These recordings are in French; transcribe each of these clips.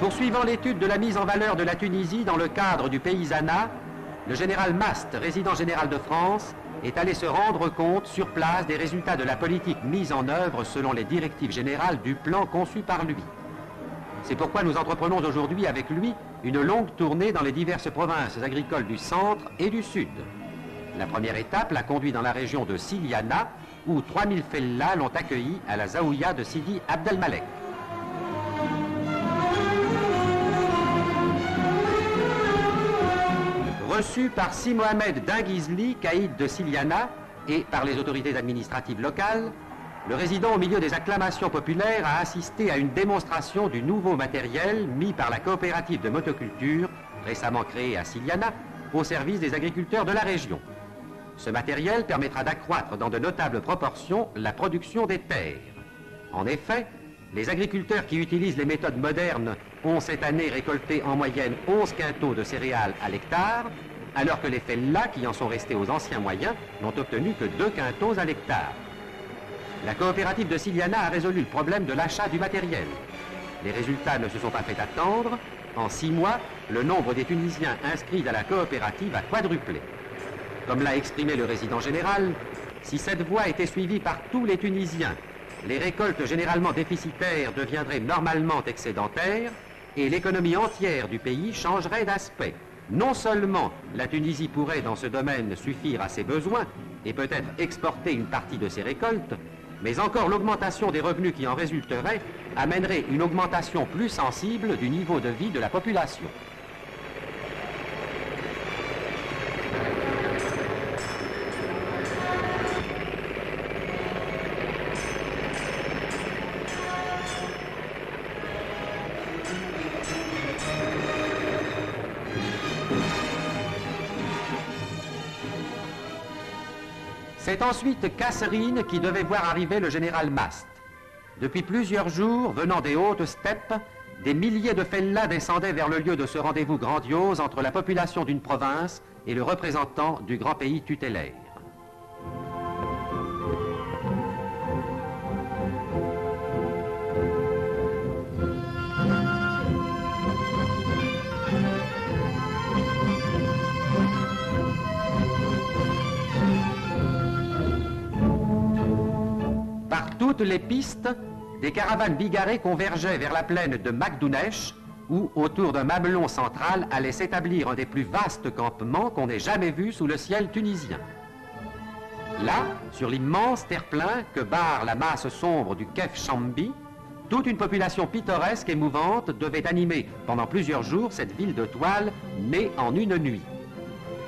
Poursuivant l'étude de la mise en valeur de la Tunisie dans le cadre du paysanat, le général Mast, résident général de France, est allé se rendre compte sur place des résultats de la politique mise en œuvre selon les directives générales du plan conçu par lui. C'est pourquoi nous entreprenons aujourd'hui avec lui une longue tournée dans les diverses provinces agricoles du centre et du sud. La première étape l'a conduit dans la région de Siliana, où 3000 fellahs l'ont accueilli à la Zaouïa de Sidi Abdelmalek. Reçu par Si Mohamed Dinguizli, caïd de Siliana, et par les autorités administratives locales, le résident, au milieu des acclamations populaires, a assisté à une démonstration du nouveau matériel mis par la coopérative de motoculture, récemment créée à Siliana, au service des agriculteurs de la région. Ce matériel permettra d'accroître dans de notables proportions la production des terres. En effet, les agriculteurs qui utilisent les méthodes modernes ont cette année récolté en moyenne 11 quintaux de céréales à l'hectare, alors que les fellahs qui en sont restés aux anciens moyens n'ont obtenu que 2 quintaux à l'hectare. La coopérative de Siliana a résolu le problème de l'achat du matériel. Les résultats ne se sont pas fait attendre. En 6 mois, le nombre des Tunisiens inscrits à la coopérative a quadruplé. Comme l'a exprimé le résident général, si cette voie était suivie par tous les Tunisiens, les récoltes généralement déficitaires deviendraient normalement excédentaires et l'économie entière du pays changerait d'aspect. Non seulement la Tunisie pourrait dans ce domaine suffire à ses besoins et peut-être exporter une partie de ses récoltes, mais encore l'augmentation des revenus qui en résulterait amènerait une augmentation plus sensible du niveau de vie de la population. C'est ensuite Kasserine qui devait voir arriver le général Mast. Depuis plusieurs jours, venant des hautes steppes, des milliers de fellahs descendaient vers le lieu de ce rendez-vous grandiose entre la population d'une province et le représentant du grand pays tutélaire. Toutes les pistes, des caravanes bigarrées convergeaient vers la plaine de Makdounesh, où, autour d'un mamelon central, allait s'établir un des plus vastes campements qu'on ait jamais vu sous le ciel tunisien. Là, sur l'immense terre-plein que barre la masse sombre du Kef Chambi, toute une population pittoresque et mouvante devait animer pendant plusieurs jours cette ville de toile née en une nuit.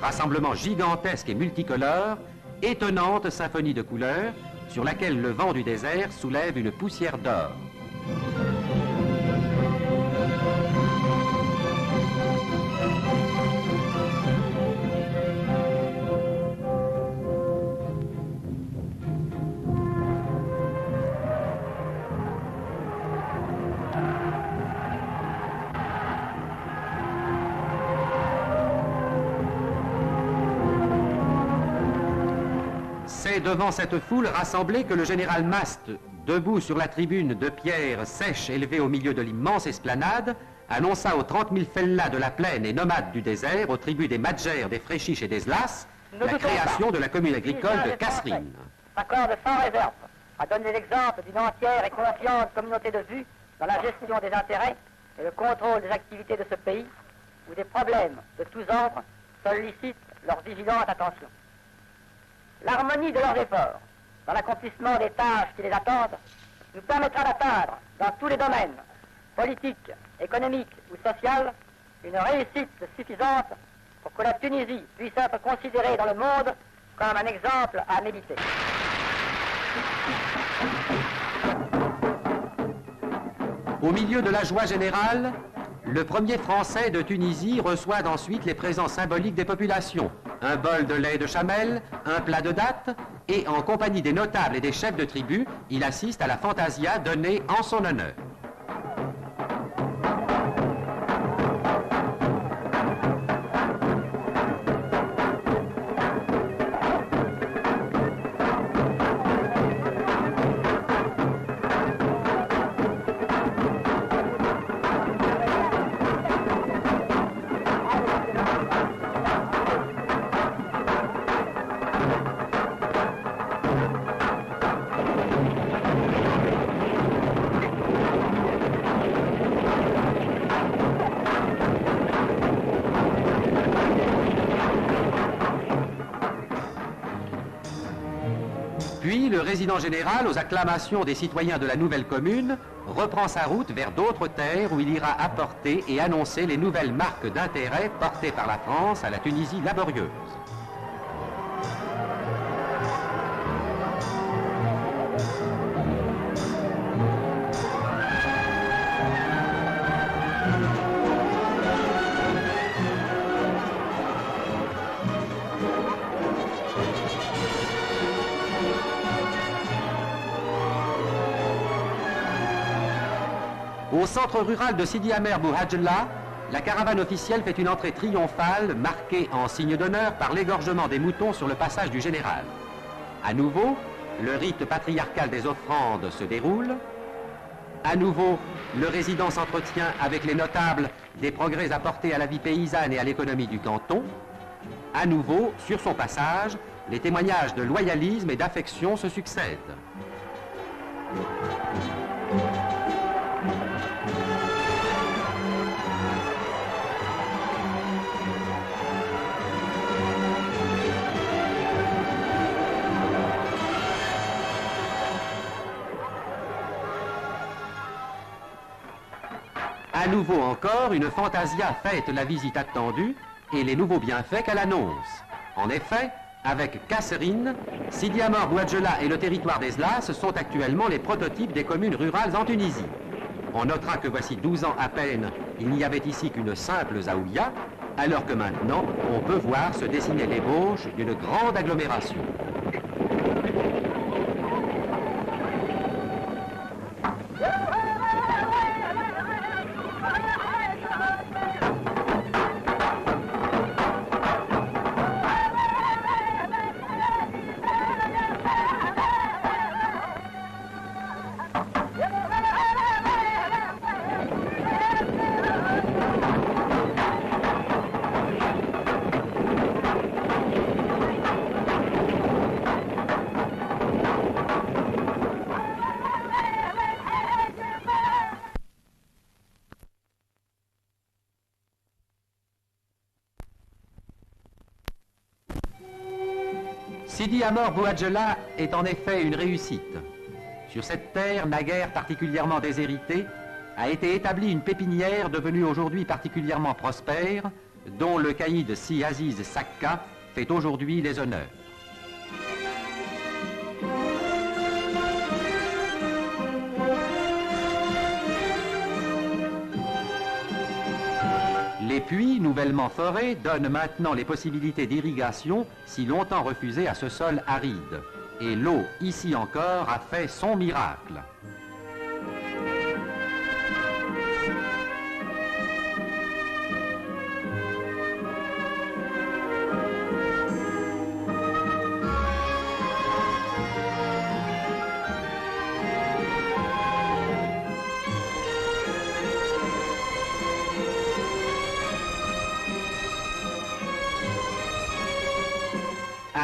Rassemblement gigantesque et multicolore, étonnante symphonie de couleurs, sur laquelle le vent du désert soulève une poussière d'or. C'est devant cette foule rassemblée que le général Mast, debout sur la tribune de pierre sèche élevée au milieu de l'immense esplanade, annonça aux 30 000 fellahs de la plaine et nomades du désert, aux tribus des Madjers, des Fréchiches et des Zlas, la création de la commune agricole de Kasserine. S'accorde sans réserve à donner l'exemple d'une entière et confiante communauté de vues dans la gestion des intérêts et le contrôle des activités de ce pays, où des problèmes de tous ordres sollicitent leur vigilante attention. L'harmonie de leurs efforts dans l'accomplissement des tâches qui les attendent nous permettra d'atteindre dans tous les domaines, politiques, économiques ou sociaux, une réussite suffisante pour que la Tunisie puisse être considérée dans le monde comme un exemple à méditer. Au milieu de la joie générale, le premier Français de Tunisie reçoit ensuite les présents symboliques des populations. Un bol de lait de chamel, un plat de dattes, et en compagnie des notables et des chefs de tribu, il assiste à la fantasia donnée en son honneur. le résident général, aux acclamations des citoyens de la nouvelle commune, reprend sa route vers d'autres terres où il ira apporter et annoncer les nouvelles marques d'intérêt portées par la France à la Tunisie laborieuse. Au centre rural de Sidi Amer Bouhadjela, la caravane officielle fait une entrée triomphale marquée en signe d'honneur par l'égorgement des moutons sur le passage du général. À nouveau, le rite patriarcal des offrandes se déroule. À nouveau, le résident s'entretient avec les notables des progrès apportés à la vie paysanne et à l'économie du canton. À nouveau, sur son passage, les témoignages de loyalisme et d'affection se succèdent. À nouveau encore, une fantasia fête la visite attendue et les nouveaux bienfaits qu'elle annonce. En effet, avec Kasserine, Sidi Amer Bouhadjela et le territoire d'Ezlas sont actuellement les prototypes des communes rurales en Tunisie. On notera que voici 12 ans à peine, il n'y avait ici qu'une simple zaouïa, alors que maintenant, on peut voir se dessiner l'ébauche d'une grande agglomération. Sidi Amer Bouhadjela est en effet une réussite. Sur cette terre, naguère particulièrement déshéritée, a été établie une pépinière devenue aujourd'hui particulièrement prospère, dont le caïd Si Aziz Sakka fait aujourd'hui les honneurs. Les puits, nouvellement forés, donnent maintenant les possibilités d'irrigation si longtemps refusées à ce sol aride. Et l'eau, ici encore, a fait son miracle.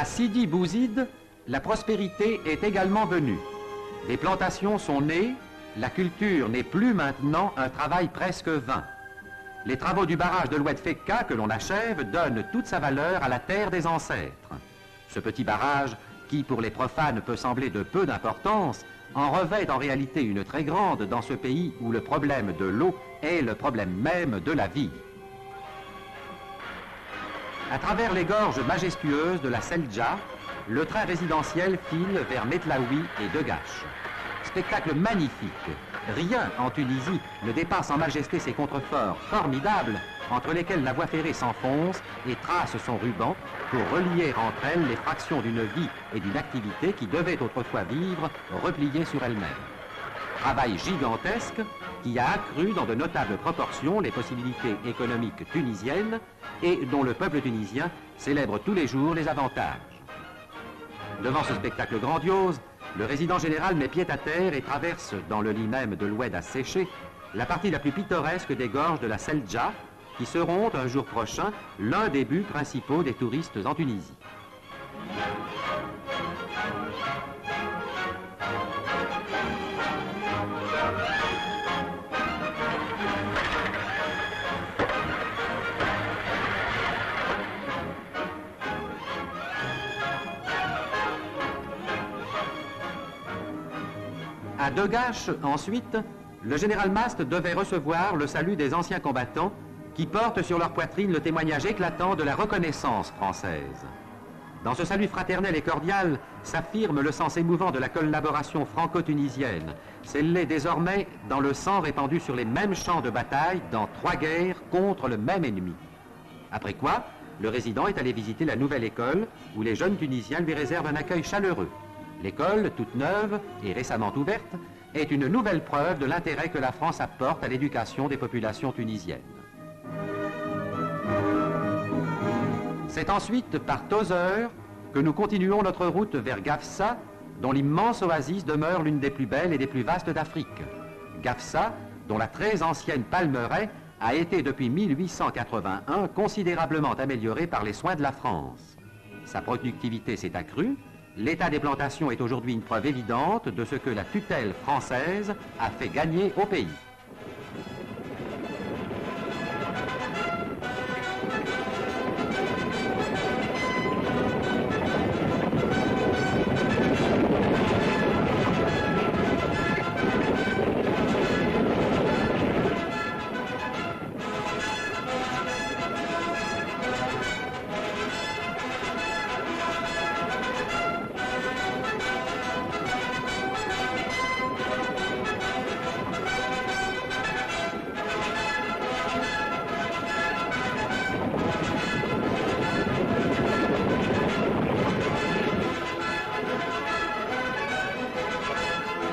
À Sidi Bouzid, la prospérité est également venue. Les plantations sont nées, la culture n'est plus maintenant un travail presque vain. Les travaux du barrage de l'Oued Fekka que l'on achève donnent toute sa valeur à la terre des ancêtres. Ce petit barrage, qui pour les profanes peut sembler de peu d'importance, en revêt en réalité une très grande dans ce pays où le problème de l'eau est le problème même de la vie. À travers les gorges majestueuses de la Selja, le train résidentiel file vers Metlaoui et Degache. Spectacle magnifique. Rien en Tunisie ne dépasse en majesté ces contreforts formidables entre lesquels la voie ferrée s'enfonce et trace son ruban pour relier entre elles les fractions d'une vie et d'une activité qui devaient autrefois vivre repliées sur elles-mêmes. Travail gigantesque qui a accru dans de notables proportions les possibilités économiques tunisiennes et dont le peuple tunisien célèbre tous les jours les avantages. Devant ce spectacle grandiose, le résident général met pied à terre et traverse, dans le lit même de l'Oued asséché, la partie la plus pittoresque des gorges de la Selja, qui seront un jour prochain l'un des buts principaux des touristes en Tunisie. À Degache, ensuite, le général Mast devait recevoir le salut des anciens combattants qui portent sur leur poitrine le témoignage éclatant de la reconnaissance française. Dans ce salut fraternel et cordial s'affirme le sens émouvant de la collaboration franco-tunisienne, scellée désormais dans le sang répandu sur les mêmes champs de bataille dans 3 guerres contre le même ennemi. Après quoi, le résident est allé visiter la nouvelle école où les jeunes Tunisiens lui réservent un accueil chaleureux. L'école, toute neuve et récemment ouverte, est une nouvelle preuve de l'intérêt que la France apporte à l'éducation des populations tunisiennes. C'est ensuite par Tozeur que nous continuons notre route vers Gafsa, dont l'immense oasis demeure l'une des plus belles et des plus vastes d'Afrique. Gafsa, dont la très ancienne palmeraie a été depuis 1881 considérablement améliorée par les soins de la France. Sa productivité s'est accrue. L'état des plantations est aujourd'hui une preuve évidente de ce que la tutelle française a fait gagner au pays.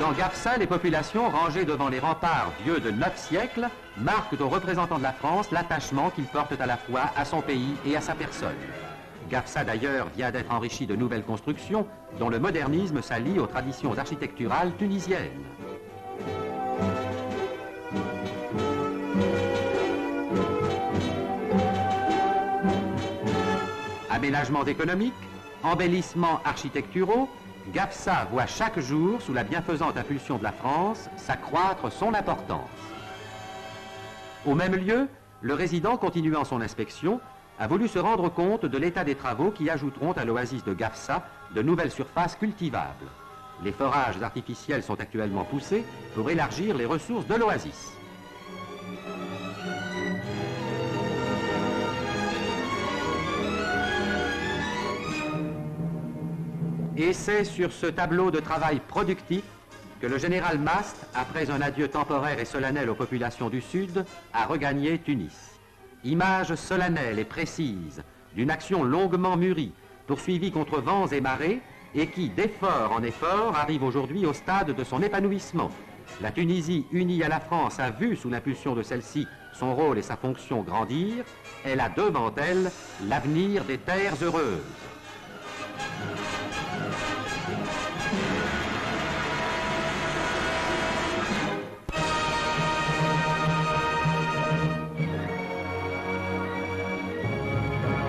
Dans Gafsa, les populations rangées devant les remparts vieux de 9 siècles marquent aux représentants de la France l'attachement qu'ils portent à la fois à son pays et à sa personne. Gafsa d'ailleurs vient d'être enrichi de nouvelles constructions dont le modernisme s'allie aux traditions architecturales tunisiennes. Aménagements économiques, embellissements architecturaux, Gafsa voit chaque jour, sous la bienfaisante impulsion de la France, s'accroître son importance. Au même lieu, le résident, continuant son inspection, a voulu se rendre compte de l'état des travaux qui ajouteront à l'oasis de Gafsa de nouvelles surfaces cultivables. Les forages artificiels sont actuellement poussés pour élargir les ressources de l'oasis. Et c'est sur ce tableau de travail productif que le général Mast, après un adieu temporaire et solennel aux populations du Sud, a regagné Tunis. Image solennelle et précise d'une action longuement mûrie, poursuivie contre vents et marées, et qui, d'effort en effort, arrive aujourd'hui au stade de son épanouissement. La Tunisie, unie à la France, a vu, sous l'impulsion de celle-ci, son rôle et sa fonction grandir. Elle a devant elle l'avenir des terres heureuses.